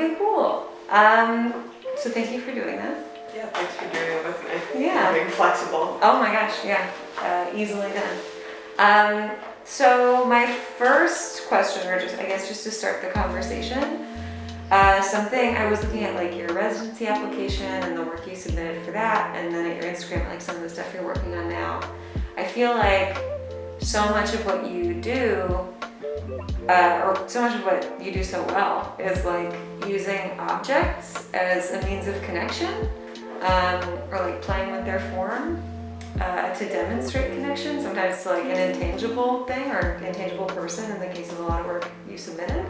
Okay, cool. So thank you for doing this. Yeah, thanks for doing it with me. Yeah. Being flexible. Oh my gosh, yeah, easily done. So my first question, or just I guess just to start the conversation, something I was looking at like your residency application and the work you submitted for that, and then at your Instagram, like some of the stuff you're working on now. I feel like so much of what you do, or so much of what you do so well, is like using objects as a means of connection, or like playing with their form to demonstrate connection, sometimes to like an intangible thing or intangible person in the case of a lot of work you submitted.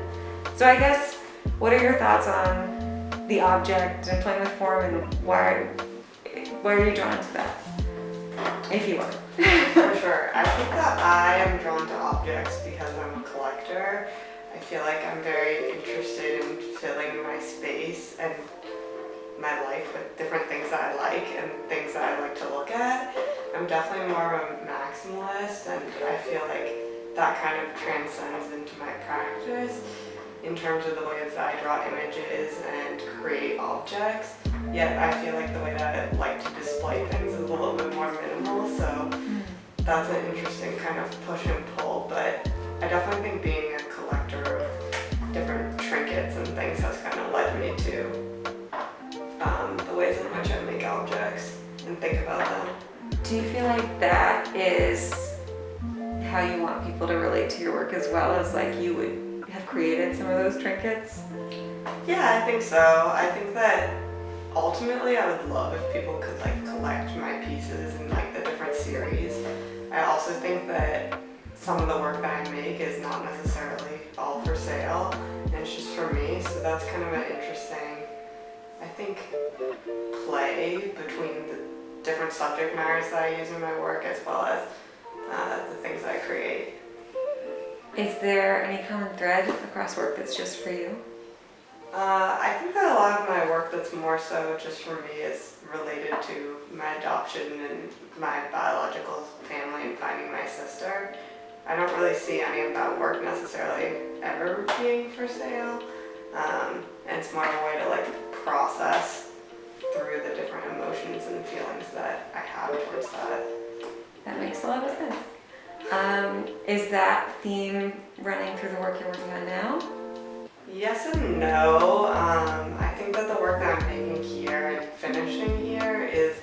So I guess, what are your thoughts on the object and playing with form, and why are you drawn to that, if you are? For sure. I think that I am drawn to objects because I'm a collector. I feel like I'm very interested in filling my space and my life with different things that I like and things that I like to look at. I'm definitely more of a maximalist, and I feel like that kind of transcends into my practice in terms of the ways that I draw images and create objects. Yet I feel like the way that I like to display things is a little bit more minimal, so that's an interesting kind of push and pull. But I definitely think being a collector of different trinkets and things has kind of led me to the ways in which I make objects and think about them. Do you feel like that is how you want people to relate to your work as well, as like you would have created some of those trinkets? Yeah, I think so. I think that ultimately I would love if people could like collect my pieces in like the different series. I also think that some of the work that I make is not necessarily all for sale, and it's just for me, so that's kind of an interesting, I think, play between the different subject matters that I use in my work as well as the things I create. Is there any common thread across work that's just for you? I think that a lot of my work that's more so just for me is related to my adoption and my biological family and finding my sister. I don't really see any of that work necessarily ever being for sale. And it's more of a way to like process through the different emotions and feelings that I have towards that. That makes a lot of sense. Is that theme running through the work you're working on now? Yes and no. I think that the work that I'm making here and finishing here is,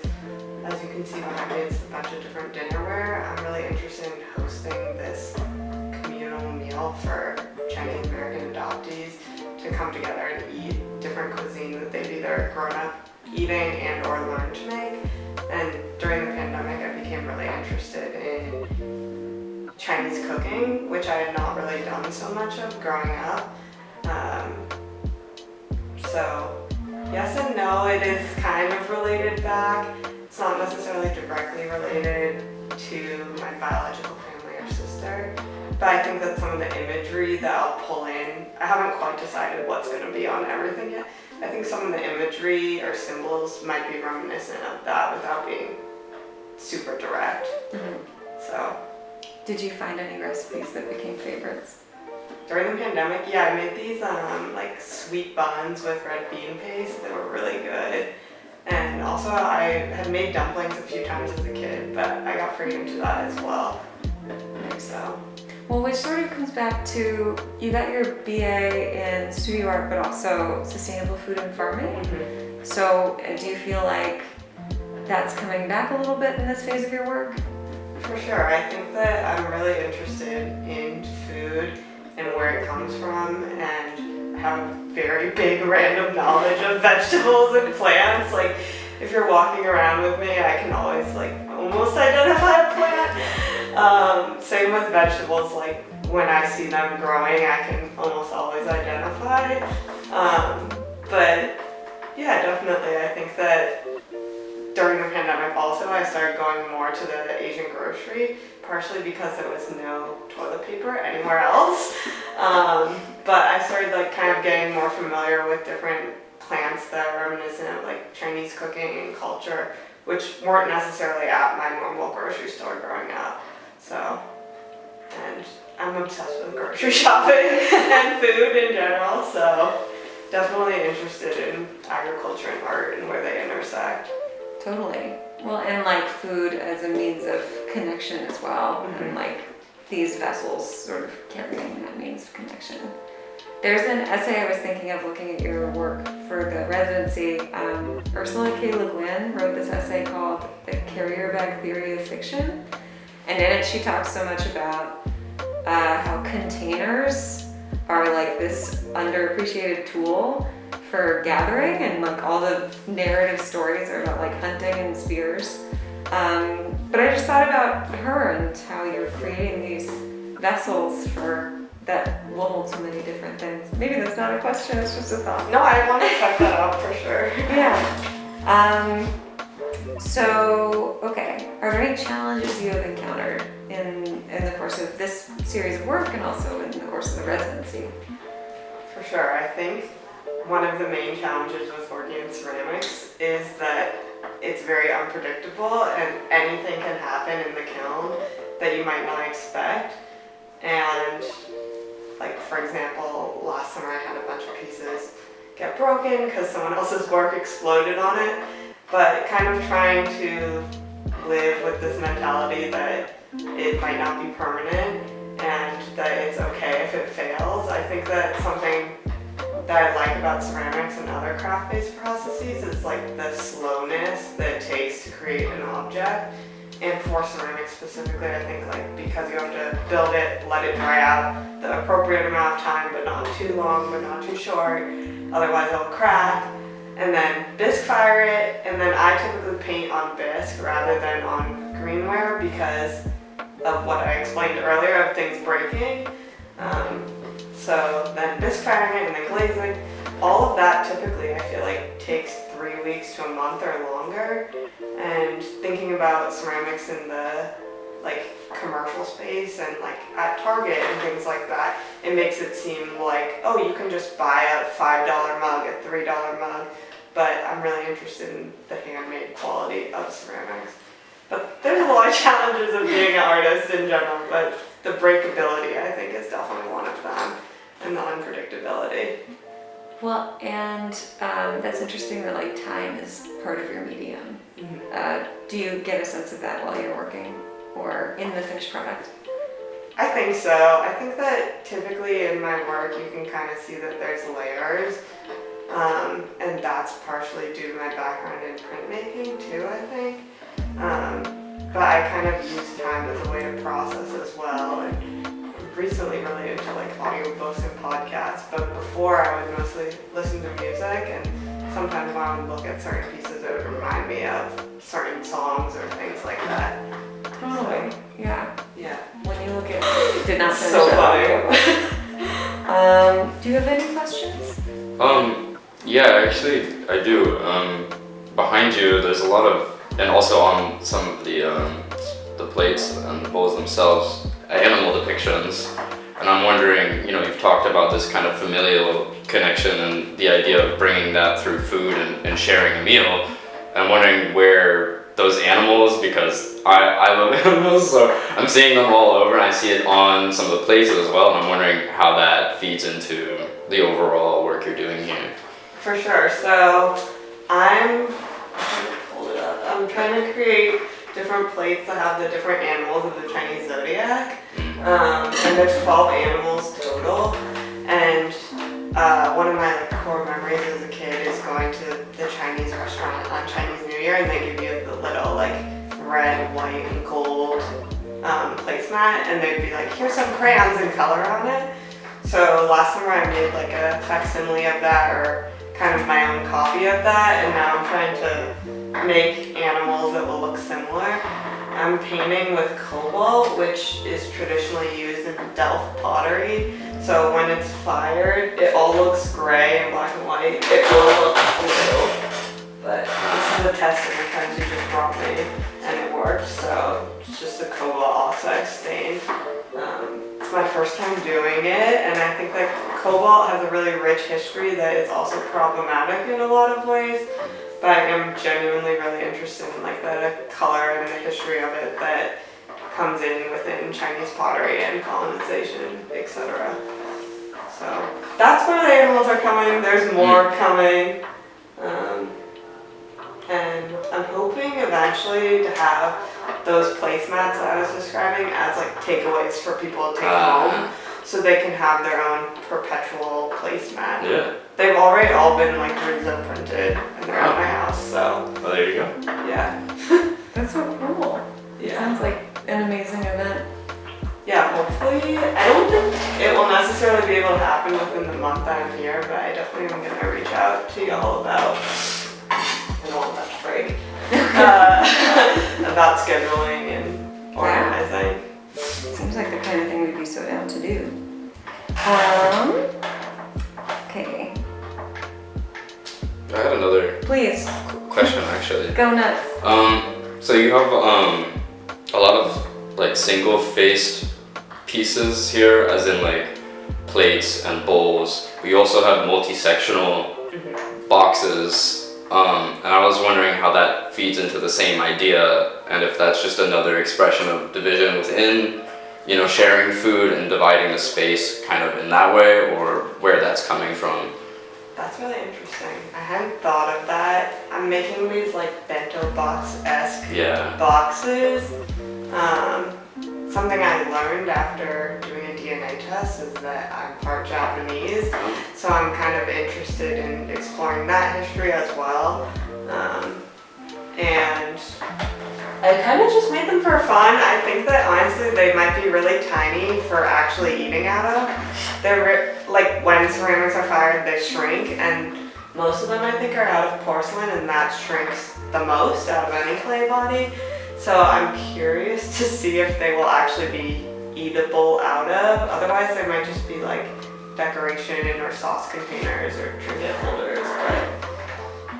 as you can see behind me, it's a bunch of different dinnerware. I'm really interested in hosting this communal meal for Chinese American adoptees to come together and eat different cuisine that they've either grown up eating and or learned to make. And during the pandemic, I became really interested in Chinese cooking, which I had not really done so much of growing up. So yes and no, it is kind of related back. It's not necessarily directly related to my biological family or sister, but I think that some of the imagery that I'll pull in, I haven't quite decided what's going to be on everything yet. I think some of the imagery or symbols might be reminiscent of that without being super direct. So, did you find any recipes that became favorites? During the pandemic, yeah, I made these like sweet buns with red bean paste that were really good. And also I had made dumplings a few times as a kid, but I got pretty into that as well. So. Well, which sort of comes back to, you got your BA in studio art, but also sustainable food and farming. So do you feel like that's coming back a little bit in this phase of your work? For sure. I think that I'm really interested in food and where it comes from, and I have a very big random knowledge of vegetables and plants. Like, if you're walking around with me, I can always like almost identify a plant. Same with vegetables, like when I see them growing, I can almost always identify. But yeah, definitely, I think that during the pandemic also, I started going more to the Asian grocery, partially because there was no toilet paper anywhere else. But I started like kind of getting more familiar with different plants that are reminiscent of like Chinese cooking and culture, which weren't necessarily at my normal grocery store growing up. So, and I'm obsessed with grocery shopping and food in general, so definitely interested in agriculture and art and where they intersect. Totally. Well, and like food as a means of connection as well, and like these vessels sort of carrying that means of connection. There's an essay I was thinking of looking at your work for the residency. Ursula K. Le Guin wrote this essay called The Carrier Bag Theory of Fiction. And in it, she talks so much about how containers are like this underappreciated tool for gathering, and like all the narrative stories are about like hunting and spears. But I just thought about her and how you're creating these vessels that will hold so many different things. Maybe that's not a question, it's just a thought. No, I want to check that out for sure. Yeah. So, okay, are there any challenges you have encountered in the course of this series of work and also in the course of the residency? For sure. I think one of the main challenges with working in ceramics is that it's very unpredictable and anything can happen in the kiln that you might not expect. And like, for example, last summer I had a bunch of pieces get broken because someone else's work exploded on it. But kind of trying to live with this mentality that it might not be permanent and that it's okay if it fails. I think that something that I like about ceramics and other craft-based processes is like the slowness that it takes to create an object. And for ceramics specifically, I think like because you have to build it, let it dry out the appropriate amount of time, but not too long, but not too short, otherwise it'll crack. And then bisque fire it, and then I typically paint on bisque rather than on greenware because of what I explained earlier of things breaking. So then bisque firing it and then glazing. All of that typically I feel like takes 3 weeks to a month or longer. And thinking about ceramics in the like commercial space and like at Target and things like that, it makes it seem like, oh, you can just buy a $5 mug, a $3 mug. But I'm really interested in the handmade quality of ceramics. But there's a lot of challenges of being an artist in general, but the breakability I think is definitely one of them, and the unpredictability. Well, and that's interesting that like time is part of your medium. Do you get a sense of that while you're working or in the finished product? I think so. I think that typically in my work you can kind of see that there's layers. And that's partially due to my background in printmaking too, I think. But I kind of use time as a way to process as well. And I'm recently really into like audiobooks and podcasts, but before I would mostly listen to music, and sometimes when I would look at certain pieces it would remind me of certain songs or things like that. Totally. Yeah. Yeah. When you look at it, did not finish so that. funny. Do you have any questions? Yeah, actually I do. Behind you there's a lot of, and also on some of the plates and the bowls themselves, animal depictions. And I'm wondering, you've talked about this kind of familial connection and the idea of bringing that through food and sharing a meal. I'm wondering where those animals, because I love animals, so I'm seeing them all over and I see it on some of the plates as well, and I'm wondering how that feeds into the overall work you're doing here. For sure. So I'm trying to create different plates that have the different animals of the Chinese zodiac. And there's 12 animals total. And one of my core memories as a kid is going to the Chinese restaurant on Chinese New Year, and they give you the little red, white, and gold placemat, and they'd be like, here's some crayons and color on it. So last summer I made a facsimile of that, or kind of my own copy of that, and now I'm trying to make animals that will look similar. I'm painting with cobalt, which is traditionally used in Delft pottery. So when it's fired, it all looks gray and black and white. It will look blue. But this is a test of the kind you just brought me, and it worked. So it's just a cobalt oxide stain. It's my first time doing it, and I think that cobalt has a really rich history that is also problematic in a lot of ways. But I am genuinely really interested in the color and the history of it that comes in within Chinese pottery and colonization, etc. So that's where the animals are coming. There's more coming. And I'm hoping eventually to have those placemats that I was describing as like takeaways for people to take home, so they can have their own perpetual placemat. Yeah. They've already all been like resin printed and they're at my house, so Well, there you go. yeah. That's so cool. Yeah. Sounds like an amazing event. Yeah, hopefully. I don't think it will necessarily be able to happen within the month that I'm here, but I definitely am gonna reach out to y'all about, I don't want that to break, about scheduling and organizing. Seems like the kind of thing we'd be so down to do. Okay. I had another Please, question actually. go nuts. So you have a lot of like single-faced pieces here, as in like plates and bowls. We also have multi-sectional boxes, and I was wondering how that feeds into the same idea, and if that's just another expression of division within, you know, sharing food and dividing the space kind of in that way, or where that's coming from. That's really interesting. I hadn't thought of that. I'm making these like bento box-esque boxes. Something I learned after doing a DNA test is that I'm part Japanese, so I'm kind of interested in exploring that history as well. And I kind of just made them for fun. I think that honestly they might be really tiny for actually eating out of. They're like when ceramics are fired, they shrink, and most of them I think are out of porcelain, and that shrinks the most out of any clay body. So I'm curious to see if they will actually be eatable out of. Otherwise, they might just be like decoration or sauce containers or trinket holders. But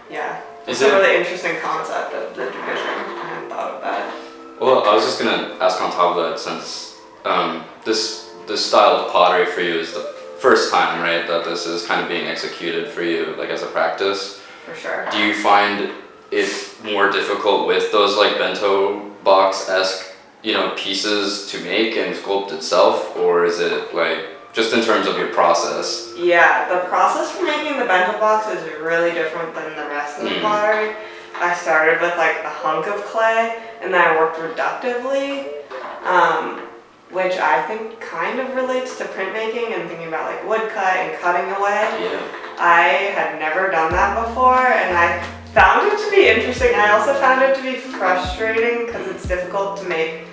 yeah, it's a really interesting concept of the division. I hadn't thought of that. Well, I was just gonna ask on top of that, since this style of pottery for you is the first time, right, that this is kind of being executed for you, like as a practice. For sure. Do you find it more difficult with those like bento box-esque, you know, pieces to make and sculpt itself, or is it like just in terms of your process? Yeah, the process for making the bento box is really different than the rest of the pottery. I started with like a hunk of clay, and then I worked reductively, which I think kind of relates to printmaking and thinking about like wood cut and cutting away. Yeah. I had never done that before, and I found it to be interesting. I also found it to be frustrating because it's difficult to make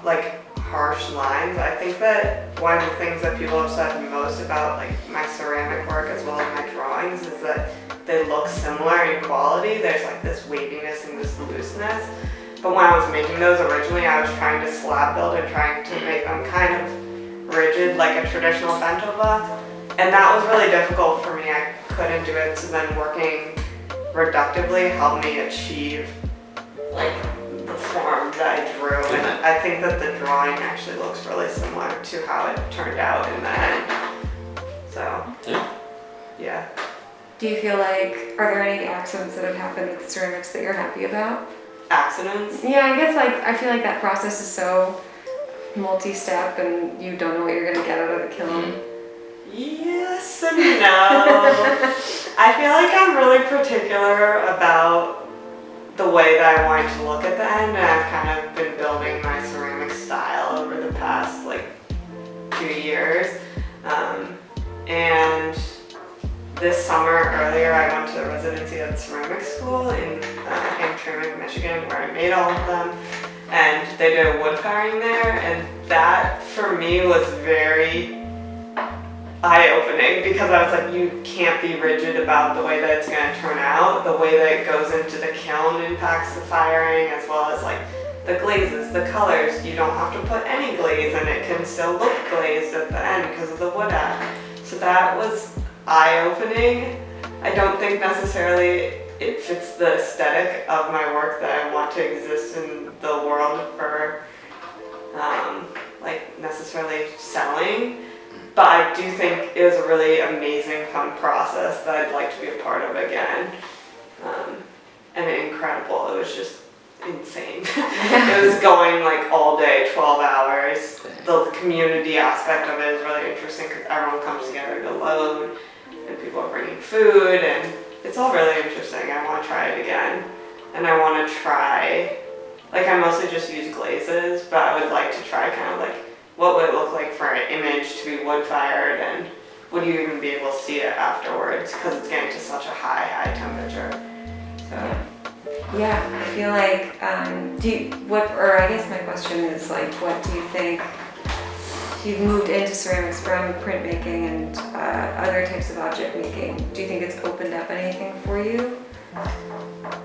like harsh lines. I think that one of the things that people have said most about like my ceramic work as well as my drawings is that they look similar in quality. There's like this waviness and this looseness. But when I was making those originally, I was trying to slab build and trying to make them kind of rigid like a traditional bento box. And that was really difficult for me. I couldn't do it, so then working reductively helped me achieve like the form that I drew. And I think that the drawing actually looks really similar to how it turned out in the end. So, yeah. Do you feel like, are there any accidents that have happened with ceramics that you're happy about? Accidents? Yeah, I guess like, I feel like that process is so multi-step and you don't know what you're gonna get out of the kiln. Yes and no. I feel like I'm really particular about the way that I want it to look at the end, and I've kind of been building my ceramic style over the past like 2 years. And this summer earlier I went to a residency at ceramic school in Hamtramck, Michigan, where I made all of them, and they did a wood firing there, and that for me was very eye-opening because I was like, you can't be rigid about the way that it's going to turn out. The way that it goes into the kiln impacts the firing, as well as like the glazes, the colors. You don't have to put any glaze and it can still look glazed at the end because of the wood ash. So that was eye-opening. I don't think necessarily it fits the aesthetic of my work that I want to exist in the world for like necessarily selling. But I do think it was a really amazing, fun process that I'd like to be a part of again. And incredible. It was just insane. It was going like all day, 12 hours, the community aspect of it is really interesting because everyone comes together to load and people are bringing food and it's all really interesting. I want to try it again. And I want to try, like I mostly just use glazes, but I would like to try kind of like what would it look like for an image to be wood fired and would you even be able to see it afterwards because it's getting to such a high temperature. So. Yeah, I feel like, I guess my question is like, what do you think, you've moved into ceramics from printmaking and other types of object making, do you think it's opened up anything for you?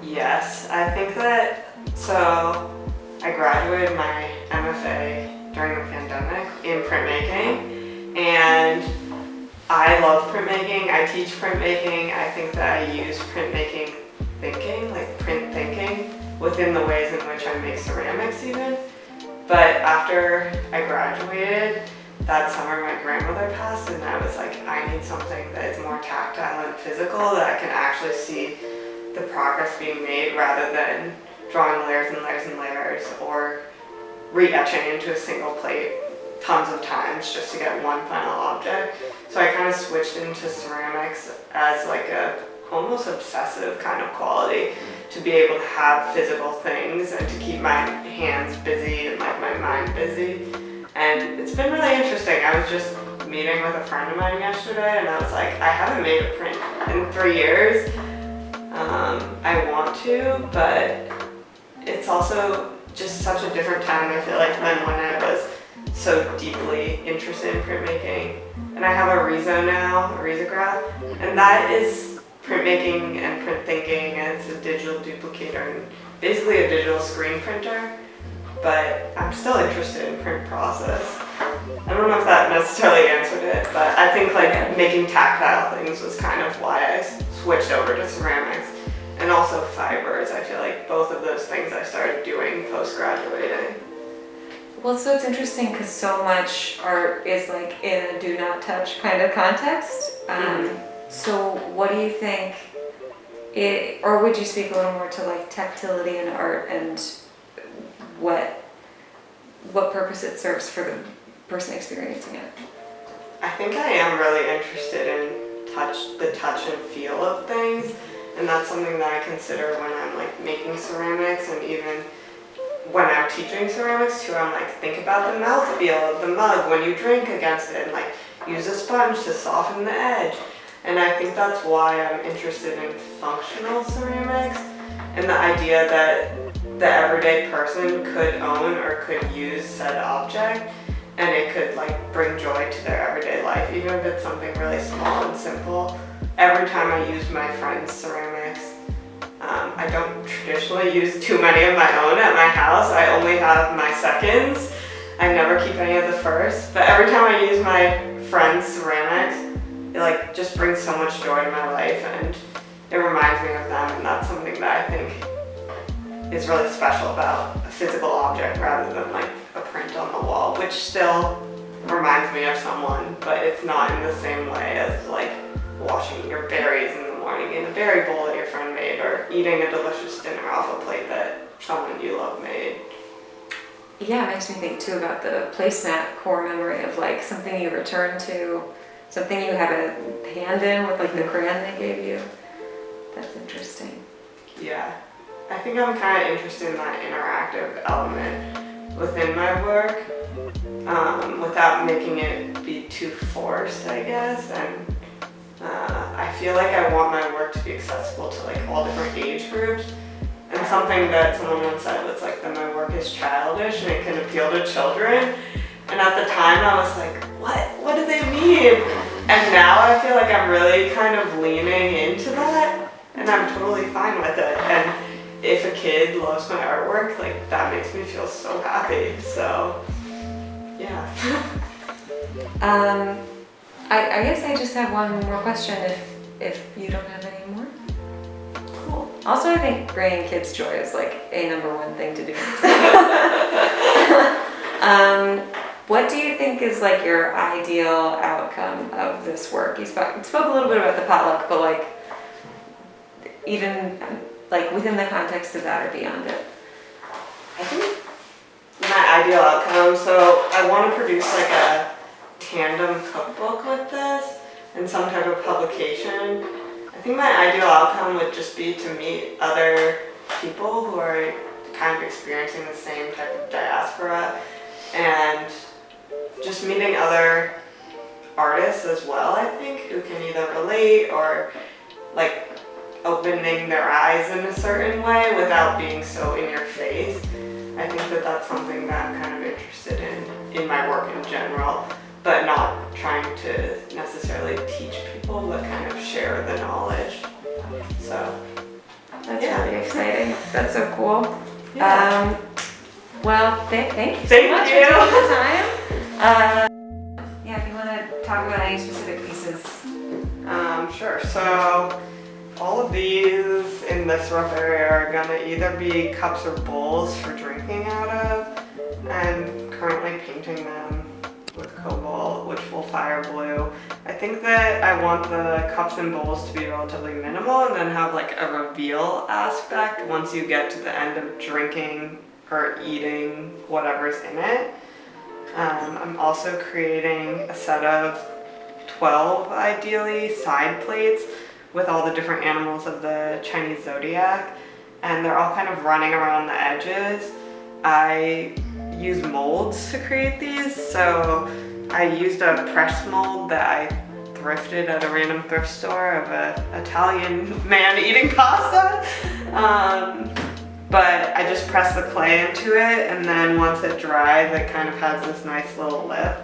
Yes, I think that, so I graduated my MFA during the pandemic in printmaking and I love printmaking, I teach printmaking, I think that I use printmaking thinking, like print thinking, within the ways in which I make ceramics even. But after I graduated, that summer my grandmother passed and I was like, I need something that is more tactile and physical that I can actually see the progress being made rather than drawing layers and layers and layers or re-etching into a single plate tons of times just to get one final object. So I kind of switched into ceramics as like a almost obsessive kind of quality to be able to have physical things and to keep my hands busy and like my mind busy. And it's been really interesting. I was just meeting with a friend of mine yesterday and I was like, I haven't made a print in 3 years. I want to, but it's also just such a different time I feel like than when I was so deeply interested in printmaking. And I have a Riso now, a risograph, and that is printmaking and print thinking, and it's a digital duplicator and basically a digital screen printer, but I'm still interested in print process. I don't know if that necessarily answered it, but I think like making tactile things was kind of why I switched over to ceramics. And also fibers, I feel like both of those things I started doing post-graduating. Well, so it's interesting because so much art is like in a do not touch kind of context. So what do you think or would you speak a little more to like tactility in art and what purpose it serves for the person experiencing it? I think I am really interested in the touch and feel of things, and that's something that I consider when I'm like making ceramics and even when I'm teaching ceramics too. I'm like, think about the mouthfeel of the mug when you drink against it and like use a sponge to soften the edge. And I think that's why I'm interested in functional ceramics and the idea that the everyday person could own or could use said object and it could like bring joy to their everyday life, even if it's something really small and simple. Every time I use my friend's ceramics, I don't traditionally use too many of my own at my house. I only have my seconds. I never keep any of the first, but every time I use my friend's ceramics, it like just brings so much joy to my life and it reminds me of them, and that's something that I think is really special about a physical object rather than like a print on the wall, which still reminds me of someone, but it's not in the same way as like washing your berries in the morning in a berry bowl that your friend made or eating a delicious dinner off a plate that someone you love made. Yeah, it makes me think too about the placemat core memory of like something you return to, something you have a hand in with like the crayon they gave you. That's interesting. Yeah, I think I'm kind of interested in that interactive element within my work without making it be too forced, I guess. And I feel like I want my work to be accessible to like all different age groups. And something that someone once said was like that my work is childish and it can appeal to children. And at the time I was like, what do they mean? And now I feel like I'm really kind of leaning into that and I'm totally fine with it. And if a kid loves my artwork, like that makes me feel so happy. So yeah. I guess I just have one more question if you don't have any more. Cool. Also, I think bringing kids joy is like a #1 thing to do. What do you think is like your ideal outcome of this work? You spoke a little bit about the potluck, but like even like within the context of that or beyond it. I think my ideal outcome. So I want to produce like a tandem cookbook with this and some type of publication. I think my ideal outcome would just be to meet other people who are kind of experiencing the same type of diaspora, and just meeting other artists as well, I think, who can either relate or like opening their eyes in a certain way without being so in your face. I think that that's something that I'm kind of interested in my work in general, but not trying to necessarily teach people, but kind of share the knowledge. So That's really exciting. That's so cool. Yeah. Well, thank you so Thank much you. for taking the time. Yeah, if you want to talk about any specific pieces. Sure. So all of these in this rough area are gonna either be cups or bowls for drinking out of. I'm currently painting them with cobalt, which will fire blue. I think that I want the cups and bowls to be relatively minimal and then have like a reveal aspect once you get to the end of drinking or eating whatever's in it. I'm also creating a set of 12, ideally, side plates with all the different animals of the Chinese zodiac, and they're all kind of running around the edges. I use molds to create these, so I used a press mold that I thrifted at a random thrift store of an Italian man eating pasta. But I just press the clay into it, and then once it dries, it kind of has this nice little lip.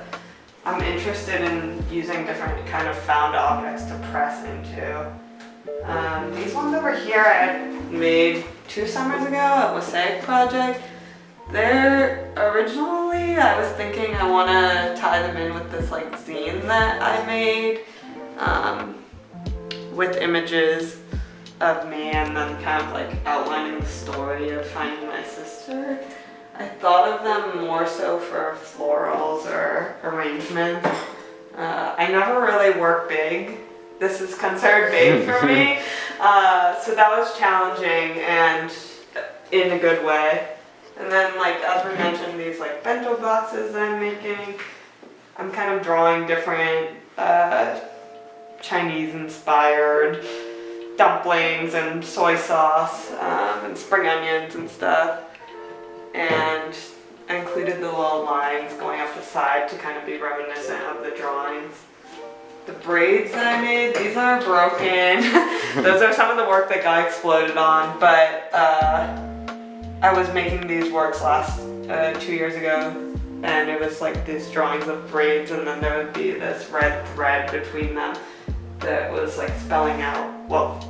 I'm interested in using different kind of found objects to press into. These ones over here I had made 2 summers ago at Mosaic Project. They're originally, I was thinking I want to tie them in with this like zine that I made with images of me and then kind of like outlining the story of finding my sister. I thought of them more so for florals or arrangements. I never really work big. This is considered big for me. So that was challenging and in a good way. And then like as we mentioned, these like bento boxes that I'm making, I'm kind of drawing different Chinese inspired dumplings and soy sauce and spring onions and stuff. And I included the little lines going up the side to kind of be reminiscent of the drawings. The braids that I made, these are broken. Those are some of the work that got exploded on, but I was making these works last 2 years ago, and it was like these drawings of braids, and then there would be this red thread between them that was like spelling out, well,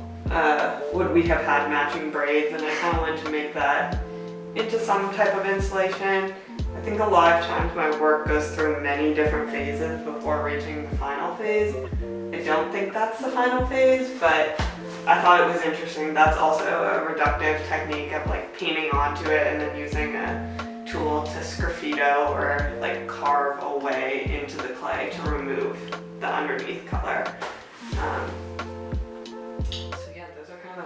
would we have had matching braids, and I kind of wanted to make that into some type of installation. I think a lot of times my work goes through many different phases before reaching the final phase. I don't think that's the final phase, but I thought it was interesting. That's also a reductive technique of like painting onto it and then using a tool to sgraffito or like carve away into the clay to remove the underneath color.